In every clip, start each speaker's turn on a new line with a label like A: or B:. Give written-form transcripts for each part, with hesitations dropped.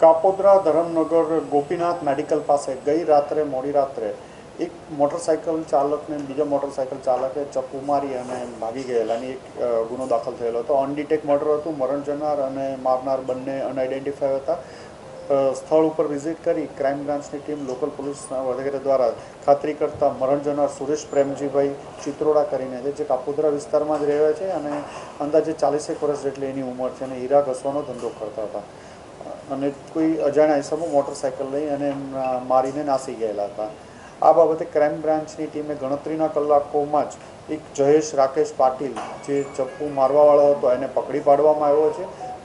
A: Kapodra Dharamnagar Gopinath medical પાસે ગઈ રાત્રે મોડી રાત્રે એક મોટરસાઇકલ ચાલકને બીજા મોટરસાઇકલ ચાલકે ચપ્પુ મારી અને ભાગી ગયેલાની એક ગુનો દાખલ થયેલો હતો. અનડિટેક મર્ડર હતું. મરણ જનાર અને મારનાર બંને અનઆઇડેન્ટિફાય હતા. સ્થળ ઉપર વિઝિટ કરી ક્રાઇમ બ્રાન્ચની ટીમ, લોકલ પોલીસ વગેરે દ્વારા ખાતરી કરતાં મરણ જનાર સુરેશ પ્રેમજીભાઈ ચિત્રોડા કરીને છે, જે કાપોદ્રા વિસ્તારમાં જ રહે છે અને અંદાજે 40 વર્ષ જેટલી એની ઉંમર છે અને હીરા ઘસવાનો ધંધો કરતા હતા અને કોઈ અજાણ્યા ઇસમો મોટરસાઇકલ લઈ અને મારીને નાસી ગયેલા હતા. આ બાબતે ક્રાઇમ બ્રાન્ચની ટીમે ગણતરીના કલાકોમાં જ એક જયેશ રાકેશ પાટીલ, જે ચપ્પુ મારવાવાળો હતો, એને પકડી પાડવામાં આવ્યો છે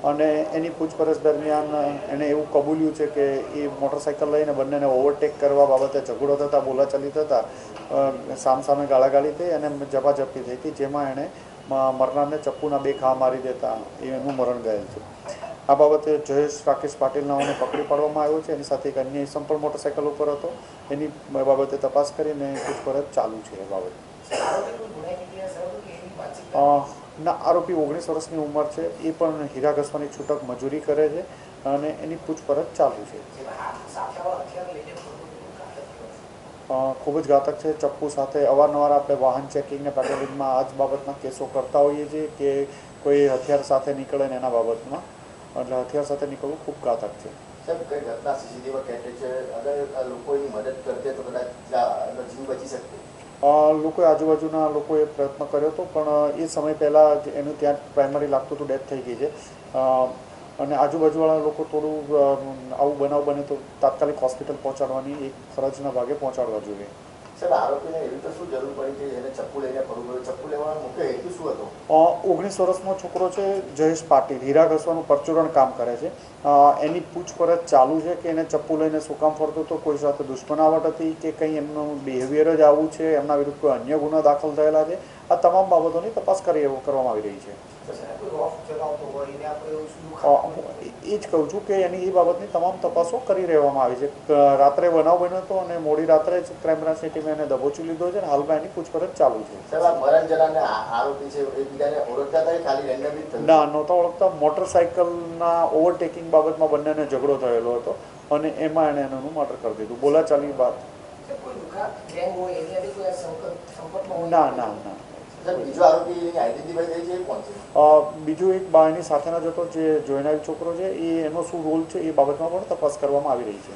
A: અને એની પૂછપરછ દરમિયાન એણે એવું કબૂલ્યું છે કે એ મોટરસાઇકલ લઈને બંનેને ઓવરટેક કરવા બાબતે ઝઘડો થતાં, બોલાચાલી થતાં સામસામે ગાળાગાળી થઈ અને ઝપાઝપી થઈ હતી, જેમાં એણે મરનારને ચપ્પુના 2 ઘા મારી દેતા એનું મરણ ગયેલ છે. આ બાબતે જયેશ રાકેશ પાટીલનાઓને પકડી પાડવામાં આવ્યો છે. એની સાથે એક અન્ય ઇસમ પણ મોટરસાઇકલ ઉપર હતો. એની બાબતે તપાસ કરીને પૂછપરછ ચાલુ છે. એ બાબતે ના, આરોપી 19 વર્ષની ઉંમર છે. એ પણ હીરા ઘસવાની છૂટક મજૂરી કરે છે અને એની પૂછપરછ ચાલુ છે. ખૂબ જ ઘાતક છે. ચપ્પુ સાથે અવારનવાર આપણે વાહન ચેકિંગ ને પેટ્રોલિંગમાં આ જ બાબતના કેસો કરતા હોઈએ છીએ કે કોઈ હથિયાર સાથે નીકળે ને એના બાબતમાં, એટલે હથિયાર સાથે નીકળવું ખૂબ ઘાતક છે. લોકોએ આજુબાજુના લોકોએ પ્રયત્ન કર્યો હતો, પણ એ સમય પહેલાં એનું ત્યાં પ્રાઇમરી લાગતું હતું, ડેથ થઈ ગઈ છે અને આજુબાજુવાળા લોકો થોડું આવું બનાવ બને તો તાત્કાલિક હોસ્પિટલ પહોંચાડવાની એક ફરજના ભાગે પહોંચાડવા જોઈએ.
B: આરોપીને એવી તો શું જરૂર પડી કે એને ચપ્પુ લઈને ફરવું પડ્યું? ચપ્પુ લેવાનો મુખ્ય હેતુ શું હતો?
A: 19 વર્ષનો છોકરો છે, જયેશ પાટીલ, હીરા ઘસવાનું પરચુરણ કામ કરે છે. એની પૂછપરછ ચાલુ છે કે એને ચપ્પુ લઈને શું કામ ફરતો હતો, કોઈ સાથે દુશ્મનાવટ હતી કે કંઈ એમનું બિહેવિયર જ આવું છે, એમના વિરુદ્ધ કોઈ અન્ય ગુના દાખલ થયેલા છે. આ તમામ બાબતોની તપાસ કરવામાં આવી રહી છે. એ જ કહું છું કે એની એ બાબતની તમામ તપાસો કરી રહેવામાં આવી છે. રાત્રે બનાવ બન્યો હતો અને મોડી રાત્રે જ ક્રાઇમ બ્રાન્ચની ટીમે એને દબોચી લીધો છે અને હાલમાં એની પૂછપરછ ચાલુ છે. ના, નહોતા ઓળખતા. મોટરસાઇકલના ઓવરટેકિંગ બાબતમાં બંનેને ઝઘડો થયેલો હતો અને એમાં એણે એનું મર્ડર કરી દીધું, બોલાચાલી બાદ. ના ના ના. બીજો એક એની સાથેનો જ હતો, જે જોઈનાર છોકરો છે, એનો શું રોલ છે એ બાબતમાં પણ તપાસ કરવામાં આવી રહી છે.